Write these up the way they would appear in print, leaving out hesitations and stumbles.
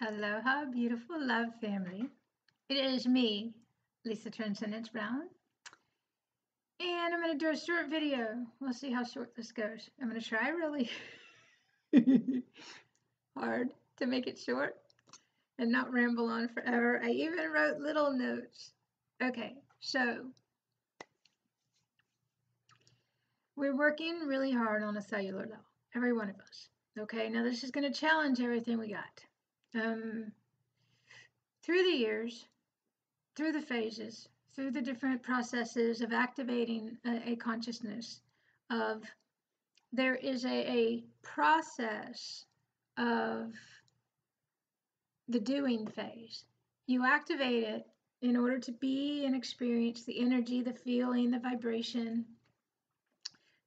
Aloha, beautiful love family. It is me, Lisa Transcendence Brown, and I'm going to do a short video. We'll see how short this goes. I'm going to try really hard to make it short and not ramble on forever. I even wrote little notes. Okay, so we're working really hard on a cellular level, every one of us. Okay, now this is going to challenge everything we got. Through the years, through the phases, through the different processes of activating a consciousness, of there is a process of the doing phase. You activate it in order to be and experience the energy, the feeling, the vibration,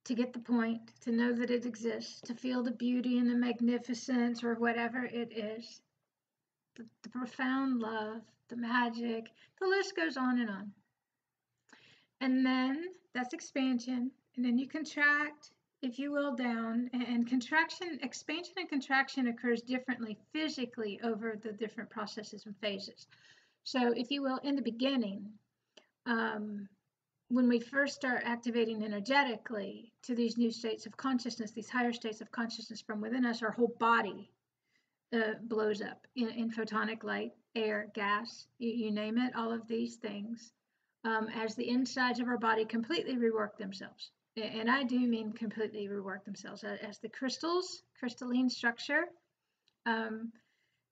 to get the point, to know that it exists, to feel the beauty and the magnificence or whatever it is, the profound love, the magic, the list goes on and on. And then that's expansion. And then you contract, if you will, down. And contraction, expansion and contraction occurs differently physically over the different processes and phases. So if you will, in the beginning, when we first start activating energetically to these new states of consciousness, these higher states of consciousness from within us, our whole body blows up in photonic light, air, gas, you name it, all of these things. As the insides of our body completely rework themselves. And I do mean completely rework themselves. As the crystalline structure,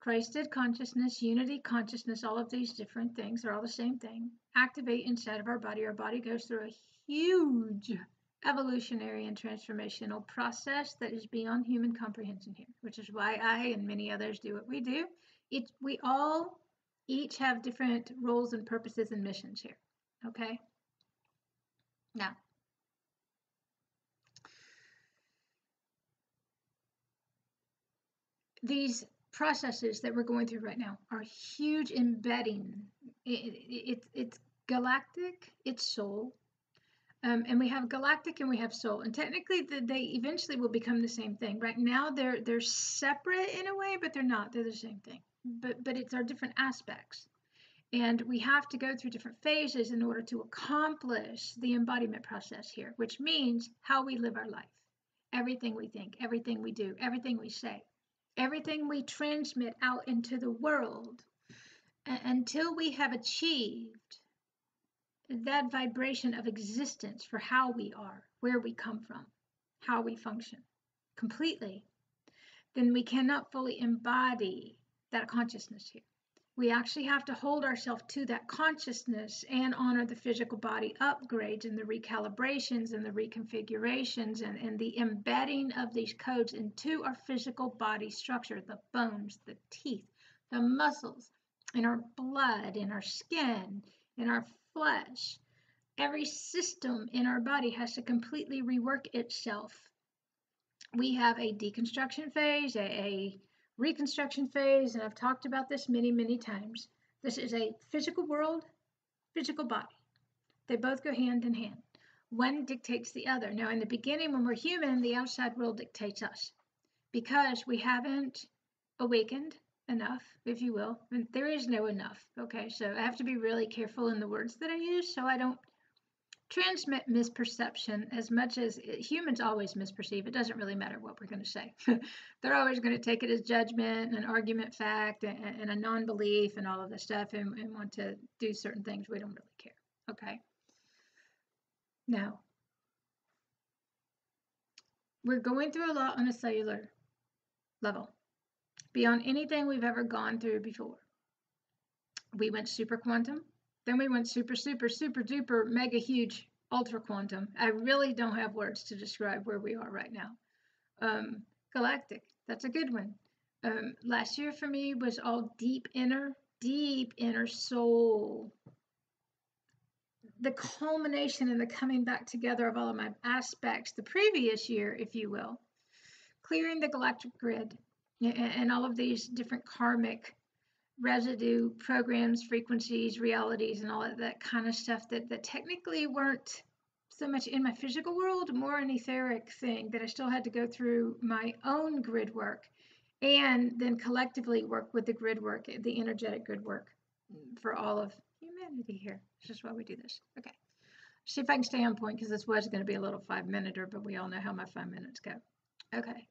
Christed consciousness, unity consciousness, all of these different things are all the same thing, activate inside of our body. Our body goes through a huge evolutionary and transformational process that is beyond human comprehension here, which is why I and many others do what we do. We all each have different roles and purposes and missions here. Okay. Now, these processes that we're going through right now are huge embedding. It's galactic, it's soul. And we have galactic and we have soul. And technically, they eventually will become the same thing. Right now, they're separate in a way, but they're not. They're the same thing. But it's our different aspects. And we have to go through different phases in order to accomplish the embodiment process here, which means how we live our life. Everything we think, everything we do, everything we say, everything we transmit out into the world until we have achieved that vibration of existence for how we are, where we come from, how we function completely, then we cannot fully embody that consciousness here. We actually have to hold ourselves to that consciousness and honor the physical body upgrades and the recalibrations and the reconfigurations and the embedding of these codes into our physical body structure, the bones, the teeth, the muscles, in our blood, in our skin, in our flesh. Every system in our body has to completely rework itself. We have a deconstruction phase, a reconstruction phase, and I've talked about this many, many times. This is a physical world, physical body. They both go hand in hand. One dictates the other. Now, in the beginning, when we're human, the outside world dictates us because we haven't awakened enough, if you will. And there is no enough. Okay, so I have to be really careful in the words that I use so I don't transmit misperception as much as humans always misperceive. It doesn't really matter what we're going to say. They're always going to take it as judgment, an argument fact, and a non-belief and all of this stuff and want to do certain things. We don't really care. Okay. Now, we're going through a lot on a cellular level, beyond anything we've ever gone through before. We went super quantum. Then we went super, super, super duper, mega huge, ultra quantum. I really don't have words to describe where we are right now. Galactic, that's a good one. Last year for me was all deep inner soul. The culmination and the coming back together of all of my aspects the previous year, if you will, clearing the galactic grid and all of these different karmic residue programs, frequencies, realities, and all of that kind of stuff that technically weren't so much in my physical world, more an etheric thing that I still had to go through my own grid work and then collectively work with the grid work, the energetic grid work for all of humanity here. This is why we do this. Okay. See if I can stay on point, because this was going to be a little 5-minute-er, but we all know how my 5 minutes go. Okay.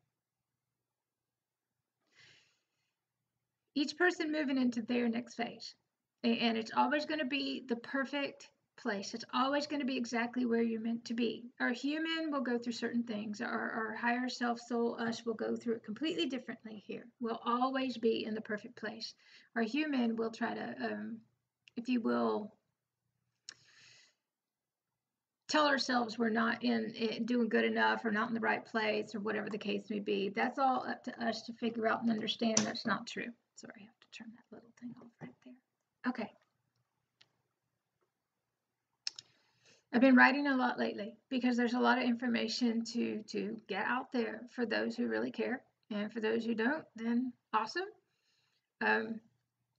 Each person moving into their next phase. And it's always going to be the perfect place. It's always going to be exactly where you're meant to be. Our human will go through certain things. Our higher self, soul, us will go through it completely differently here. We'll always be in the perfect place. Our human will try to, if you will, tell ourselves we're not doing good enough, or not in the right place, or whatever the case may be. That's all up to us to figure out and understand that's not true. Sorry, I have to turn that little thing off right there. Okay. I've been writing a lot lately because there's a lot of information to get out there for those who really care, and for those who don't, then awesome.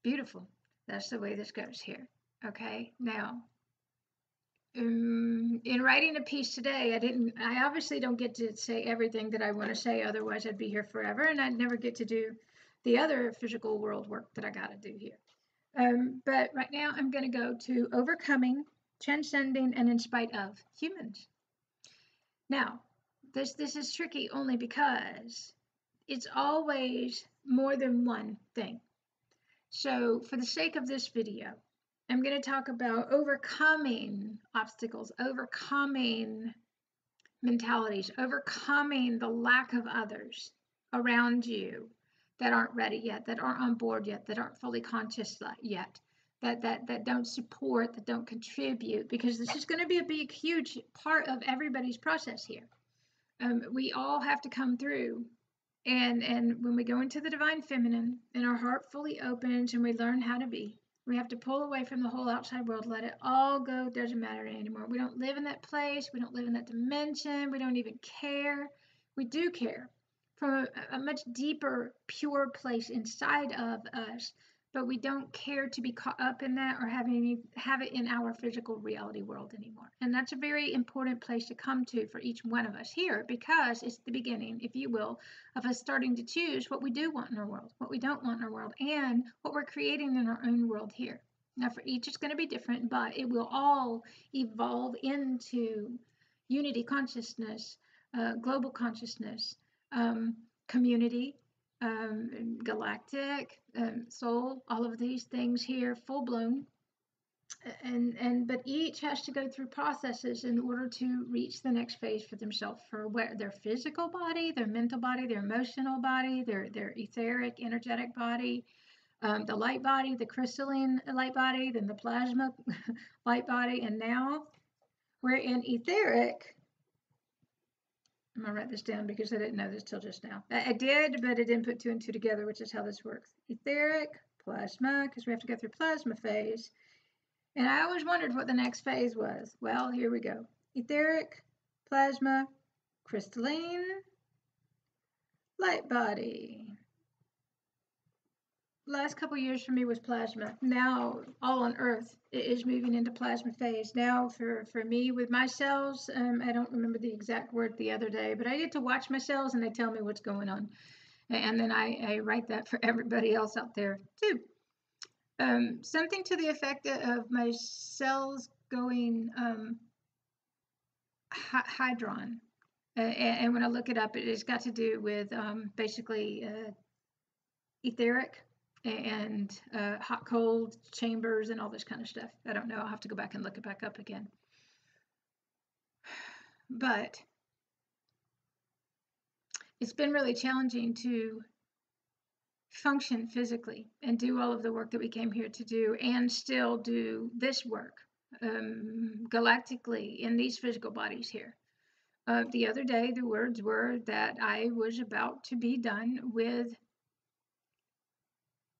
Beautiful. That's the way this goes here. Okay. Now, in writing a piece today, I obviously don't get to say everything that I want to say, otherwise I'd be here forever, and I'd never get to do the other physical world work that I got to do here. But right now I'm going to go to overcoming, transcending, and in spite of humans. Now, this is tricky only because it's always more than one thing. So for the sake of this video, I'm going to talk about overcoming obstacles, overcoming mentalities, overcoming the lack of others around you that aren't ready yet, that aren't on board yet, that aren't fully conscious yet, that don't support, that don't contribute, because this is going to be a big, huge part of everybody's process here. We all have to come through. And when we go into the divine feminine and our heart fully opens and we learn how to be, we have to pull away from the whole outside world, let it all go. It doesn't matter anymore. We don't live in that place. We don't live in that dimension. We don't even care. We do care from a much deeper, pure place inside of us, but we don't care to be caught up in that or have it in our physical reality world anymore. And that's a very important place to come to for each one of us here, because it's the beginning, if you will, of us starting to choose what we do want in our world, what we don't want in our world, and what we're creating in our own world here. Now, for each, it's going to be different, but it will all evolve into unity consciousness, global consciousness, community, galactic, soul, all of these things here, full blown. But each has to go through processes in order to reach the next phase for themselves, for their physical body, their mental body, their emotional body, their etheric, energetic body, the light body, the crystalline light body, then the plasma light body, and now we're in etheric. I'm going to write this down because I didn't know this till just now. I did, but I didn't put 2 and 2 together, which is how this works. Etheric, plasma, because we have to go through plasma phase. And I always wondered what the next phase was. Well, here we go. Etheric, plasma, crystalline, light body. Last couple years for me was plasma. Now, all on Earth is moving into plasma phase. Now, for me, with my cells, I don't remember the exact word the other day, but I get to watch my cells and they tell me what's going on. And then I write that for everybody else out there, too. Something to the effect of my cells going hydron. And when I look it up, it's got to do with basically etheric and hot cold chambers and all this kind of stuff. I don't know. I'll have to go back and look it back up again. But it's been really challenging to function physically and do all of the work that we came here to do, and still do this work galactically in these physical bodies here. The other day, the words were that I was about to be done with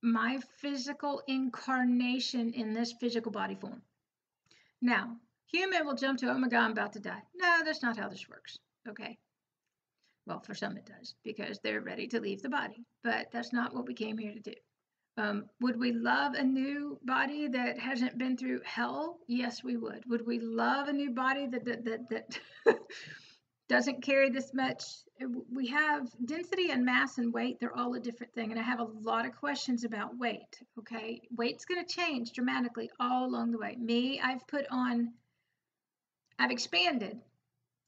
my physical incarnation in this physical body form. Now, human will jump to, oh my God, I'm about to die. No, that's not how this works. Okay. Well, for some it does, because they're ready to leave the body, but that's not what we came here to do. Would we love a new body that hasn't been through hell? Yes, we would. Would we love a new body that doesn't carry this much. We have density and mass and weight. They're all a different thing. And I have a lot of questions about weight. Okay. Weight's going to change dramatically all along the way. I've expanded.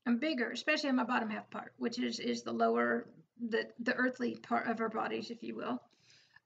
I'm bigger, especially in my bottom half part, which is the lower, the earthly part of our bodies, if you will.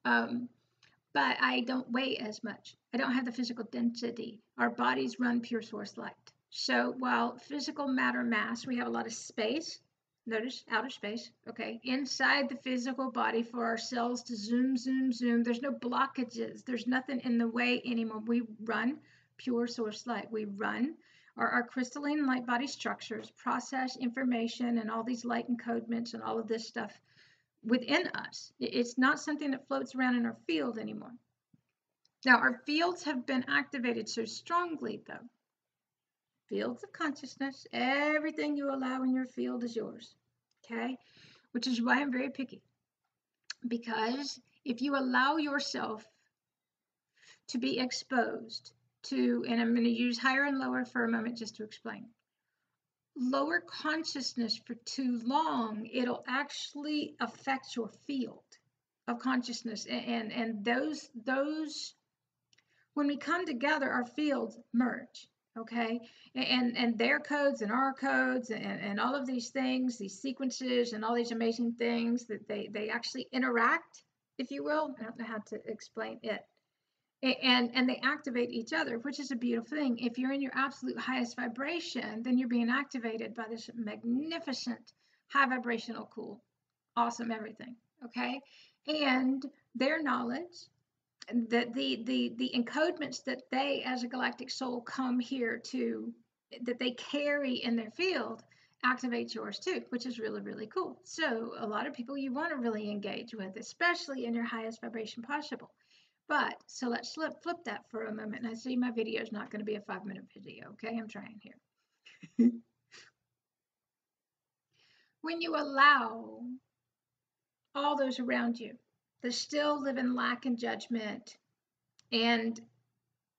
But I don't weigh as much. I don't have the physical density. Our bodies run pure source light. So while physical matter mass, we have a lot of space. Notice outer space, okay, inside the physical body for our cells to zoom, zoom, zoom. There's no blockages. There's nothing in the way anymore. We run pure source light. We run our crystalline light body structures, process information, and all these light encodements and all of this stuff within us. It's not something that floats around in our field anymore. Now, our fields have been activated so strongly, though. Fields of consciousness, everything you allow in your field is yours, okay? Which is why I'm very picky. Because if you allow yourself to be exposed to, and I'm going to use higher and lower for a moment just to explain. Lower consciousness for too long, it'll actually affect your field of consciousness. And those, when we come together, our fields merge, okay? And their codes and our codes and all of these things, these sequences and all these amazing things that they actually interact, if you will. I don't know how to explain it. And they activate each other, which is a beautiful thing. If you're in your absolute highest vibration, then you're being activated by this magnificent, high vibrational, cool, awesome everything, okay? And their knowledge, that the encodements that they, as a galactic soul, come here to, that they carry in their field, activate yours too, which is really, really cool. So a lot of people you want to really engage with, especially in your highest vibration possible. But, so let's flip that for a moment. And I see my video is not going to be a 5-minute video, okay? I'm trying here. When you allow all those around you that still live in lack and judgment, and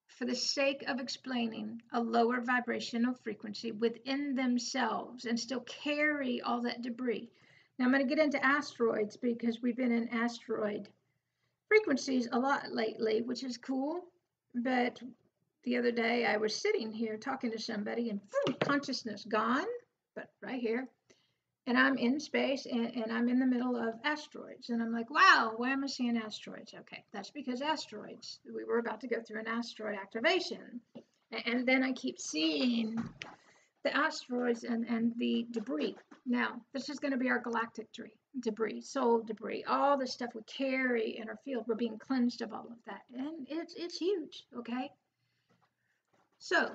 for the sake of explaining a lower vibrational frequency within themselves and still carry all that debris. Now I'm going to get into asteroids because we've been in asteroid frequencies a lot lately, which is cool. But the other day I was sitting here talking to somebody and consciousness gone, but right here. And I'm in space and I'm in the middle of asteroids. And I'm like, wow, why am I seeing asteroids? Okay, that's because asteroids, we were about to go through an asteroid activation. And then I keep seeing the asteroids and the debris. Now, this is going to be our galactic debris, soul debris, all the stuff we carry in our field. We're being cleansed of all of that. And it's huge, okay? So,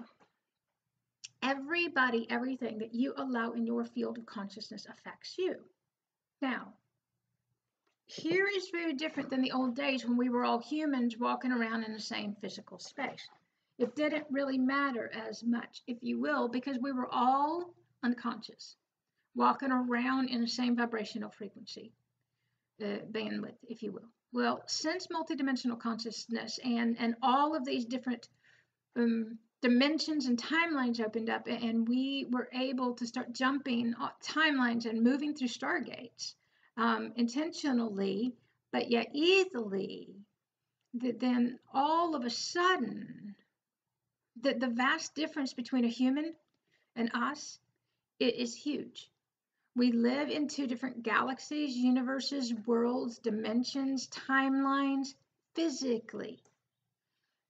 everybody, everything that you allow in your field of consciousness affects you. Now, here is very different than the old days when we were all humans walking around in the same physical space. It didn't really matter as much, if you will, because we were all unconscious, walking around in the same vibrational frequency, bandwidth, if you will. Well, since multidimensional consciousness and all of these different dimensions and timelines opened up, and we were able to start jumping timelines and moving through stargates intentionally, but yet easily, then all of a sudden, the vast difference between a human and us is huge. We live in 2 different galaxies, universes, worlds, dimensions, timelines, physically.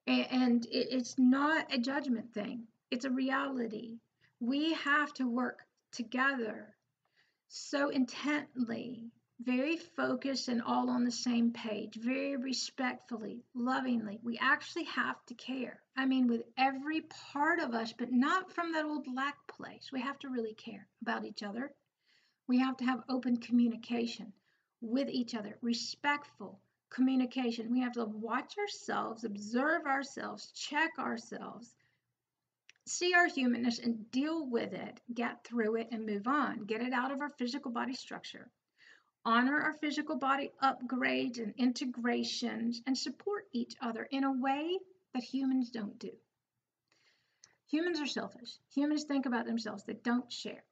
And it's not a judgment thing. It's a reality. We have to work together so intently, very focused and all on the same page, very respectfully, lovingly. We actually have to care. I mean, with every part of us, but not from that old lack place. We have to really care about each other. We have to have open communication with each other, respectful communication. We have to watch ourselves, observe ourselves, check ourselves, see our humanness and deal with it, get through it and move on, get it out of our physical body structure, honor our physical body upgrades and integrations, and support each other in a way that humans don't do. Humans are selfish. Humans think about themselves. They don't share.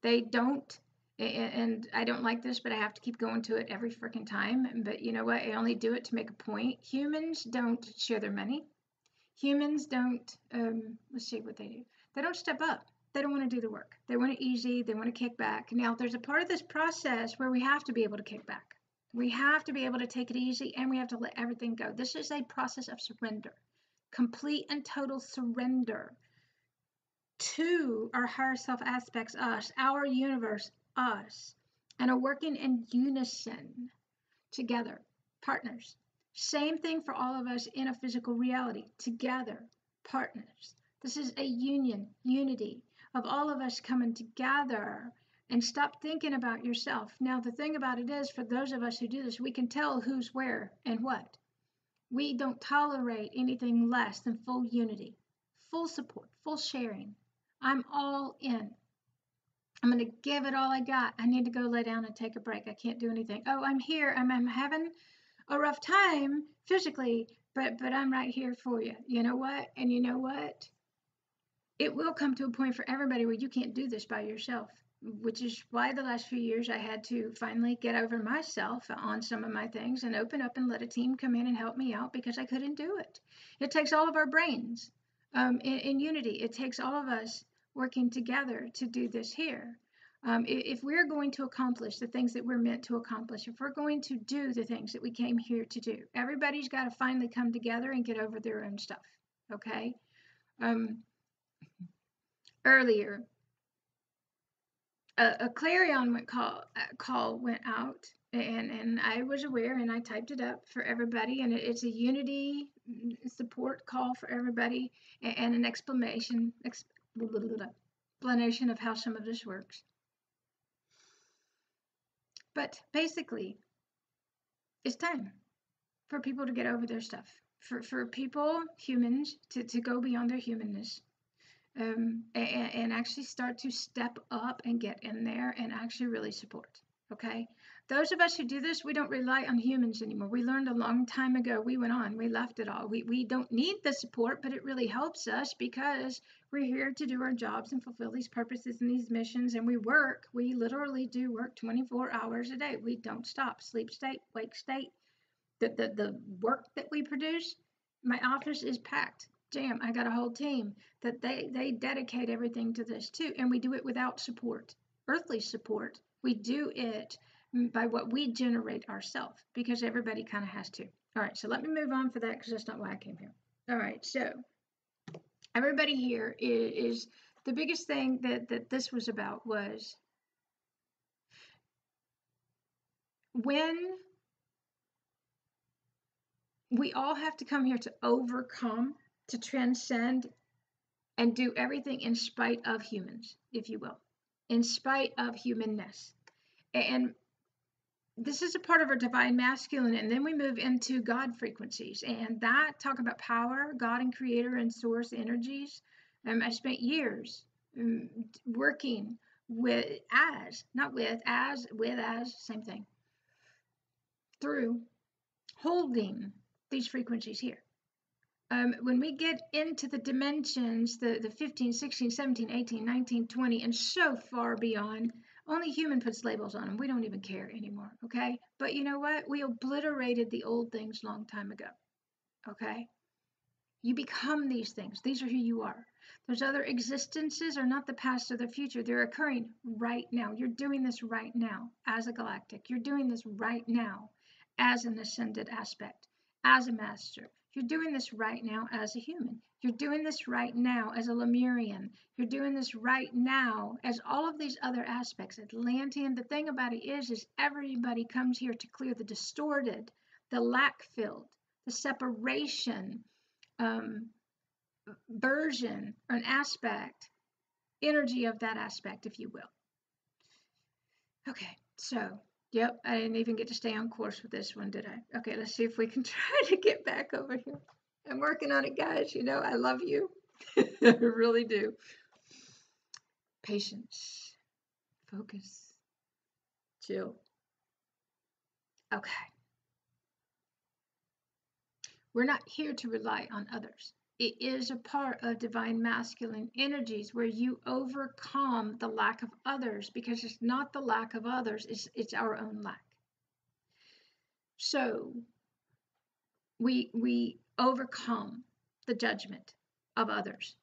They don't, and I don't like this, but I have to keep going to it every freaking time. But you know what? I only do it to make a point. Humans don't share their money. Humans don't, let's see what they do. They don't step up. They don't want to do the work. They want it easy. They want to kick back. Now, there's a part of this process where we have to be able to kick back. We have to be able to take it easy, and we have to let everything go. This is a process of surrender, complete and total surrender to our higher self aspects, us, our universe, us, and are working in unison together, partners. Same thing for all of us in a physical reality, together, partners. This is a union, unity of all of us coming together, and stop thinking about yourself. Now, the thing about it is, for those of us who do this, we can tell who's where and what. We don't tolerate anything less than full unity, full support, full sharing. I'm all in. I'm going to give it all I got. I need to go lay down and take a break. I can't do anything. Oh, I'm here. I'm having a rough time physically, but I'm right here for you. You know what? And you know what? It will come to a point for everybody where you can't do this by yourself, which is why the last few years I had to finally get over myself on some of my things and open up and let a team come in and help me out, because I couldn't do it. It takes all of our brains in unity. It takes all of us working together to do this here. If we're going to accomplish the things that we're meant to accomplish, if we're going to do the things that we came here to do, everybody's got to finally come together and get over their own stuff. Okay. Earlier, a clarion call went out, and I was aware, and I typed it up for everybody, and it's a unity support call for everybody, and an explanation of how some of this works. But basically, it's time for people to get over their stuff, for people, humans, to go beyond their humanness, and actually start to step up and get in there and actually really support. Okay, those of us who do this, we don't rely on humans anymore. We learned a long time ago. We went on, we left it all. We don't need the support, but it really helps us, because we're here to do our jobs and fulfill these purposes and these missions, and we literally do work 24 hours a day. We don't stop. Sleep state, wake state, the work that we produce. My office is packed. Jam. I got a whole team that they dedicate everything to this too, and we do it without support, earthly support. We do it by what we generate ourselves, because everybody kind of has to. All right, so let me move on for that, because that's not why I came here. All right, so everybody here is the biggest thing that this was about was when we all have to come here to overcome, to transcend, and do everything in spite of humans, if you will, in spite of humanness. And this is a part of our divine masculine, and then we move into God frequencies, and that talk about power, God and creator and source energies. I spent years working same thing, through holding these frequencies here. When we get into the dimensions, the 15, 16, 17, 18, 19, 20, and so far beyond, only human puts labels on them. We don't even care anymore, okay? But you know what? We obliterated the old things long time ago, okay? You become these things. These are who you are. Those other existences are not the past or the future. They're occurring right now. You're doing this right now as a galactic. You're doing this right now as an ascended aspect, as a master. You're doing this right now as a human. You're doing this right now as a Lemurian. You're doing this right now as all of these other aspects. Atlantean, the thing about it is everybody comes here to clear the distorted, the lack-filled, the separation version or an aspect, energy of that aspect, if you will. Okay, so yep, I didn't even get to stay on course with this one, did I? Okay, let's see if we can try to get back over here. I'm working on it, guys. You know, I love you. I really do. Patience. Focus. Chill. Okay. We're not here to rely on others. It is a part of divine masculine energies where you overcome the lack of others, because it's not the lack of others, it's our own lack. So we overcome the judgment of others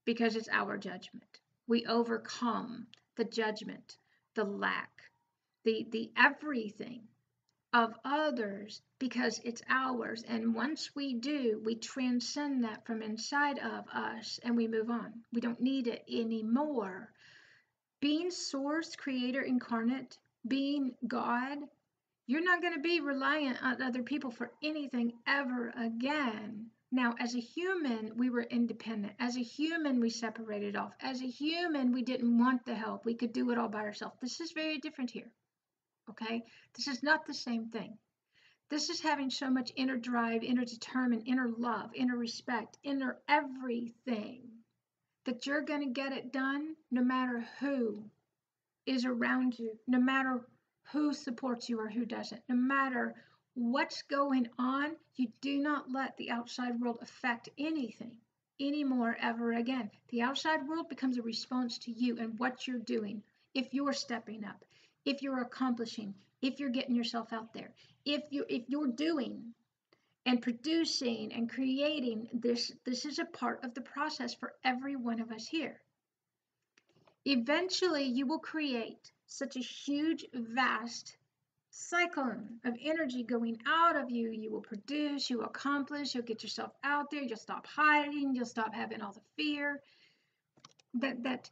because it's our judgment. We overcome the judgment, the lack, the everything of others because it's ours. And once we do, we transcend that from inside of us and we move on. We don't need it anymore. Being source, creator, incarnate, being God, you're not going to be reliant on other people for anything ever again. Now, as a human, we were independent. As a human, we separated off. As a human, we didn't want the help. We could do it all by ourselves. This is very different here. Okay? This is not the same thing. This is having so much inner drive, inner determined, inner love, inner respect, inner everything that you're going to get it done no matter who is around you, no matter who supports you or who doesn't, no matter what's going on. You do not let the outside world affect anything anymore ever again. The outside world becomes a response to you and what you're doing. If you're stepping up, if you're accomplishing, if you're getting yourself out there, if you're doing and producing and creating, this is a part of the process for every one of us here. Eventually you will create such a huge, vast cyclone of energy going out of you. You will produce, you will accomplish, you'll get yourself out there, you'll stop hiding, you'll stop having all the fear that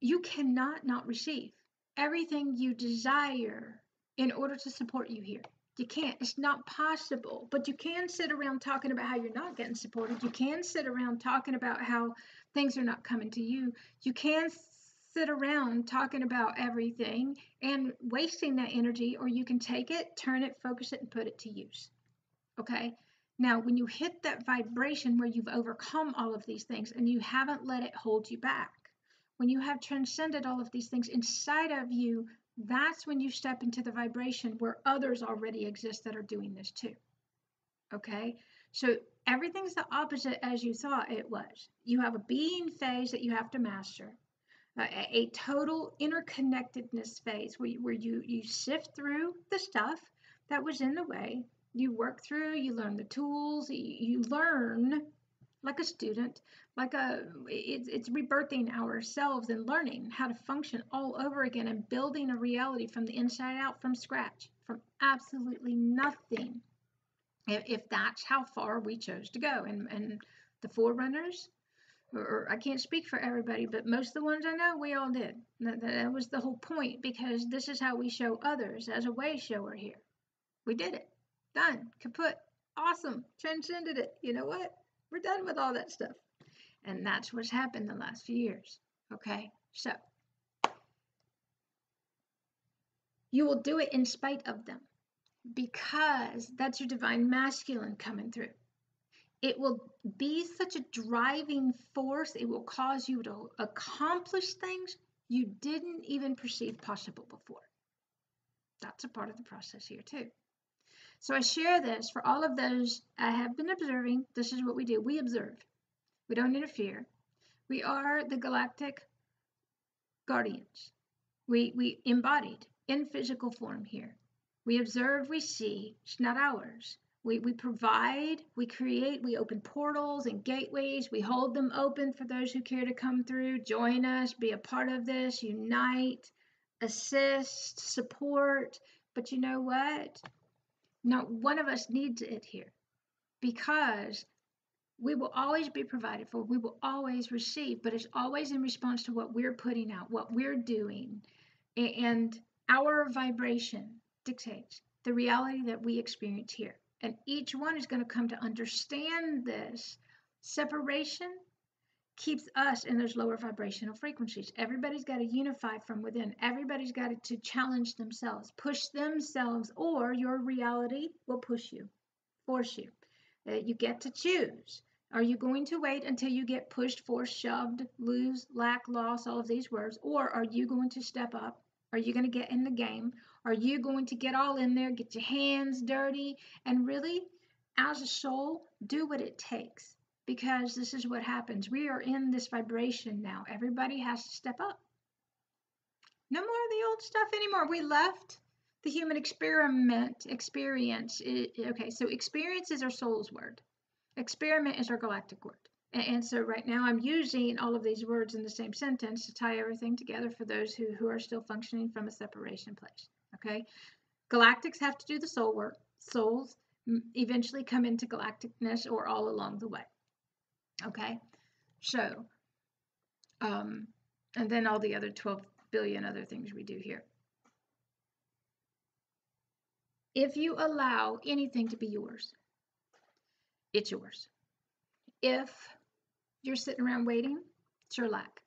you cannot not receive everything you desire in order to support you here. You can't. It's not possible. But you can sit around talking about how you're not getting supported. You can sit around talking about how things are not coming to you. You can sit around talking about everything and wasting that energy, or you can take it, turn it, focus it, and put it to use. Okay? Now, when you hit that vibration where you've overcome all of these things and you haven't let it hold you back, when you have transcended all of these things inside of you, that's when you step into the vibration where others already exist that are doing this too. Okay? So everything's the opposite as you thought it was. You have a being phase that you have to master, a total interconnectedness phase where you sift through the stuff that was in the way. You work through, you learn the tools, you learn like a student, it's rebirthing ourselves and learning how to function all over again and building a reality from the inside out, from scratch, from absolutely nothing. If that's how far we chose to go. And the forerunners, or I can't speak for everybody, but most of the ones I know, we all did. That was the whole point, because this is how we show others as a way shower here. We did it. Done. Kaput. Awesome. Transcended it. You know what? We're done with all that stuff. And that's what's happened the last few years. Okay? So, you will do it in spite of them, because that's your divine masculine coming through. It will be such a driving force. It will cause you to accomplish things you didn't even perceive possible before. That's a part of the process here too. So I share this for all of those I have been observing. This is what we do. We observe. We don't interfere. We are the galactic guardians. We embodied in physical form here. We observe, we see. It's not ours. We provide, we create, we open portals and gateways. We hold them open for those who care to come through, join us, be a part of this, unite, assist, support. But you know what? Not one of us needs it here, because we will always be provided for. We will always receive, but it's always in response to what we're putting out, what we're doing. And our vibration dictates the reality that we experience here. And each one is going to come to understand this. Separation keeps us in those lower vibrational frequencies. Everybody's got to unify from within. Everybody's got to challenge themselves, push themselves, or your reality will push you, force you. You get to choose. Are you going to wait until you get pushed, forced, shoved, lose, lack, loss, all of these words? Or are you going to step up? Are you going to get in the game? Are you going to get all in there, get your hands dirty, and really, as a soul, do what it takes? because this is what happens. We are in this vibration now. Everybody has to step up. No more of the old stuff anymore. We left the human experience. Okay, so experience is our soul's word. Experiment is our galactic word. And so right now I'm using all of these words in the same sentence to tie everything together for those who are still functioning from a separation place. Okay, galactics have to do the soul work. Souls eventually come into galacticness or all along the way. Okay, so and then all the other 12 billion other things we do here. If you allow anything to be yours, it's yours. If you're sitting around waiting, it's your lack.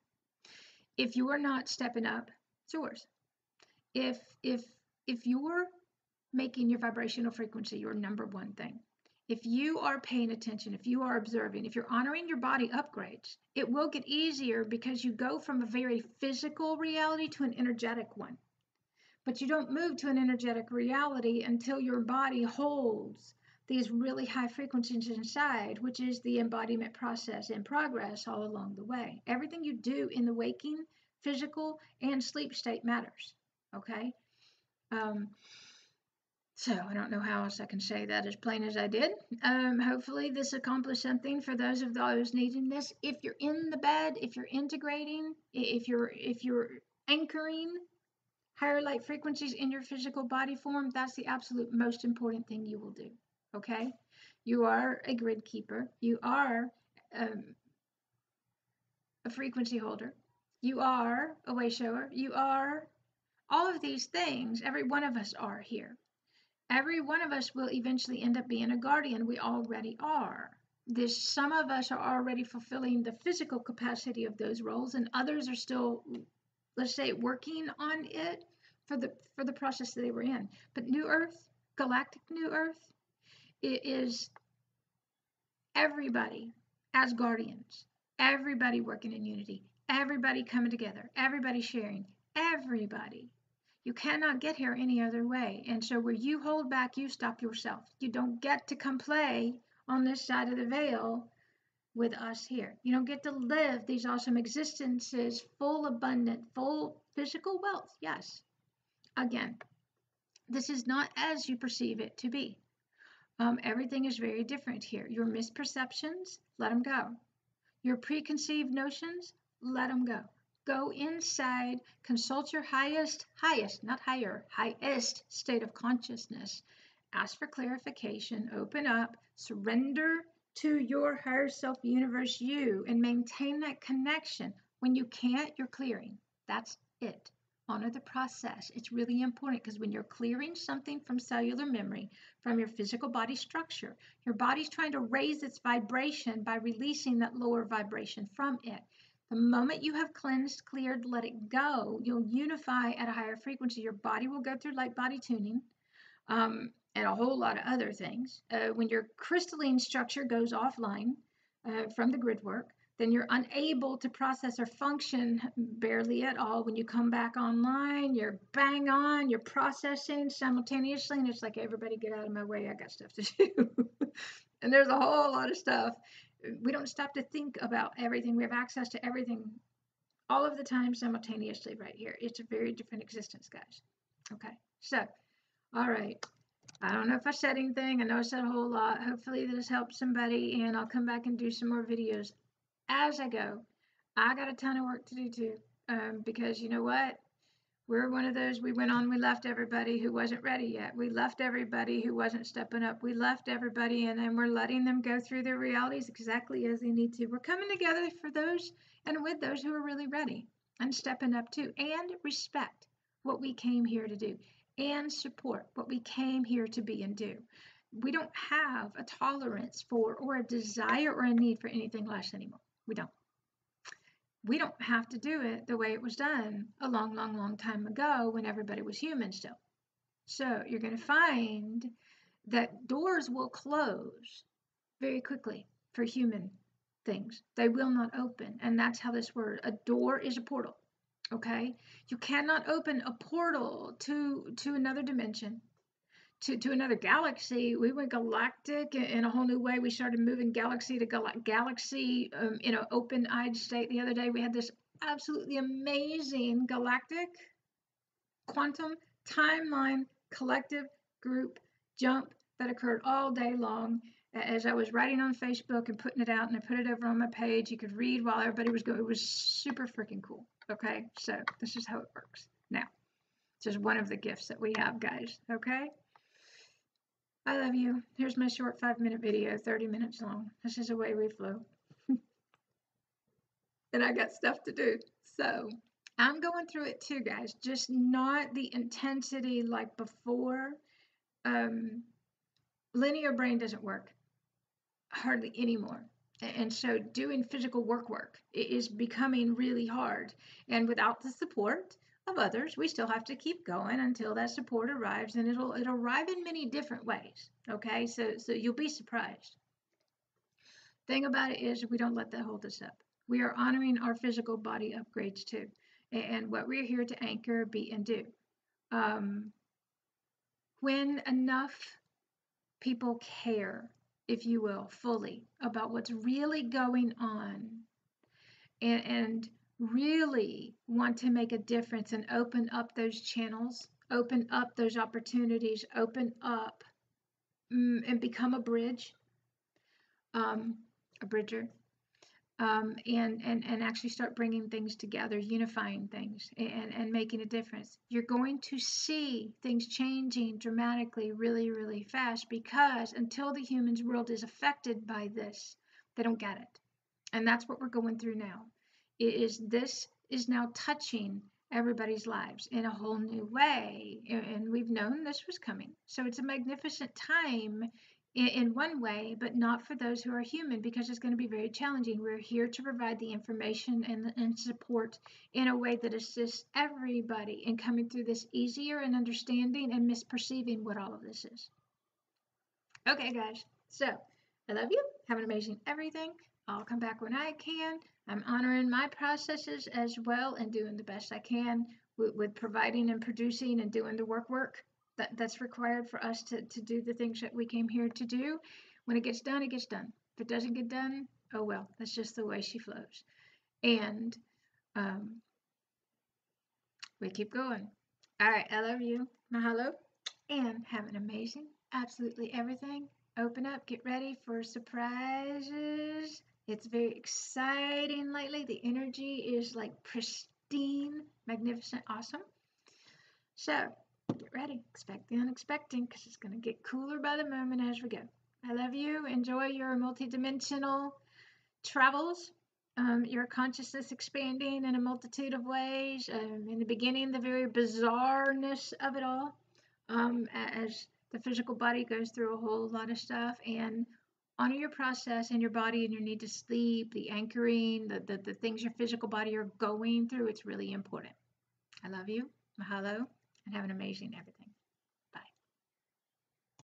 If you are not stepping up, it's yours. If you're making your vibrational frequency your number one thing, if you are paying attention, if you are observing, if you're honoring your body upgrades, it will get easier because you go from a very physical reality to an energetic one. But you don't move to an energetic reality until your body holds these really high frequencies inside, which is the embodiment process in progress all along the way. Everything you do in the waking, physical, and sleep state matters, okay? So I don't know how else I can say that as plain as I did. Hopefully this accomplished something for those of those needing this. If you're in the bed, if you're integrating, if you're anchoring higher light frequencies in your physical body form, that's the absolute most important thing you will do. Okay? You are a grid keeper. You are a frequency holder. You are a way shower. You are all of these things. Every one of us are here. Every one of us will eventually end up being a guardian. We already are. Some of us are already fulfilling the physical capacity of those roles, and others are still, let's say, working on it for the process that they were in. But New Earth, galactic New Earth, it is everybody as guardians, everybody working in unity, everybody coming together, everybody sharing, everybody. You cannot get here any other way. And so where you hold back, you stop yourself. You don't get to come play on this side of the veil with us here. You don't get to live these awesome existences, full abundant, full physical wealth. Yes. Again, this is not as you perceive it to be. Everything is very different here. Your misperceptions, let them go. Your preconceived notions, let them go. Go inside, consult your highest, not higher, highest state of consciousness. Ask for clarification, open up, surrender to your higher self, universe, you, and maintain that connection. When you can't, you're clearing. That's it. Honor the process. It's really important because when you're clearing something from cellular memory, from your physical body structure, your body's trying to raise its vibration by releasing that lower vibration from it. The moment you have cleansed, cleared, let it go, you'll unify at a higher frequency. Your body will go through LightBody tuning and a whole lot of other things. When your crystalline structure goes offline from the grid work, then you're unable to process or function barely at all. When you come back online, you're bang on, you're processing simultaneously, and it's like, everybody get out of my way, I got stuff to do. And there's a whole lot of stuff. We don't stop to think about everything. We have access to everything all of the time simultaneously right here. It's a very different existence, guys. Okay, so, all right. I don't know if I said anything. I know I said a whole lot. Hopefully this helps somebody, and I'll come back and do some more videos as I go. I got a ton of work to do too, because you know what? We're one of those, we went on, we left everybody who wasn't ready yet. We left everybody who wasn't stepping up. We left everybody, and then we're letting them go through their realities exactly as they need to. We're coming together for those and with those who are really ready and stepping up too, and respect what we came here to do and support what we came here to be and do. We don't have a tolerance for or a desire or a need for anything less anymore. We don't. We don't have to do it the way it was done a long, long, long time ago when everybody was human still. So you're going to find that doors will close very quickly for human things. They will not open. And that's how this works. A door is a portal. Okay? You cannot open a portal to another dimension, to another galaxy. We went galactic in a whole new way. We started moving galaxy to galaxy in an open-eyed state. The other day, we had this absolutely amazing galactic quantum timeline collective group jump that occurred all day long. As I was writing on Facebook and putting it out, and I put it over on my page, you could read while everybody was going. It was super freaking cool. Okay, so this is how it works. Now, this is one of the gifts that we have, guys. Okay. I love you. Here's my short 5-minute video, 30 minutes long. This is the way we flow. And I got stuff to do. So I'm going through it too, guys. Just not the intensity like before. Linear brain doesn't work hardly anymore. And so doing physical work is becoming really hard. And without the support of others, we still have to keep going until that support arrives, and it'll arrive in many different ways. Okay, so you'll be surprised. Thing about it is we don't let that hold us up. We are honoring our physical body upgrades too, and what we're here to anchor, be, and do. When enough people care, if you will, fully about what's really going on, and really want to make a difference and open up those channels, open up those opportunities, open up and become a bridge, a bridger, and actually start bringing things together, unifying things, and making a difference. You're going to see things changing dramatically really, really fast, because until the humans world is affected by this, they don't get it. And that's what we're going through now. This is now touching everybody's lives in a whole new way. And we've known this was coming. So it's a magnificent time in one way, but not for those who are human, because it's going to be very challenging. We're here to provide the information and support in a way that assists everybody in coming through this easier and understanding and misperceiving what all of this is. Okay, guys. So I love you. Have an amazing everything. I'll come back when I can. I'm honoring my processes as well and doing the best I can with providing and producing and doing the work that's required for us to do the things that we came here to do. When it gets done, it gets done. If it doesn't get done, oh well, that's just the way she flows. And we keep going. All right, I love you. Mahalo. And have an amazing, absolutely everything. Open up, get ready for surprises. It's very exciting lately. The energy is like pristine, magnificent, awesome. So get ready, expect the unexpected, because it's going to get cooler by the moment as we go. I love you. Enjoy your multidimensional travels. Your consciousness expanding in a multitude of ways. In the beginning, the very bizarreness of it all, as the physical body goes through a whole lot of stuff, and honor your process and your body and your need to sleep, the anchoring, the things your physical body are going through. It's really important. I love you. Mahalo, and have an amazing everything.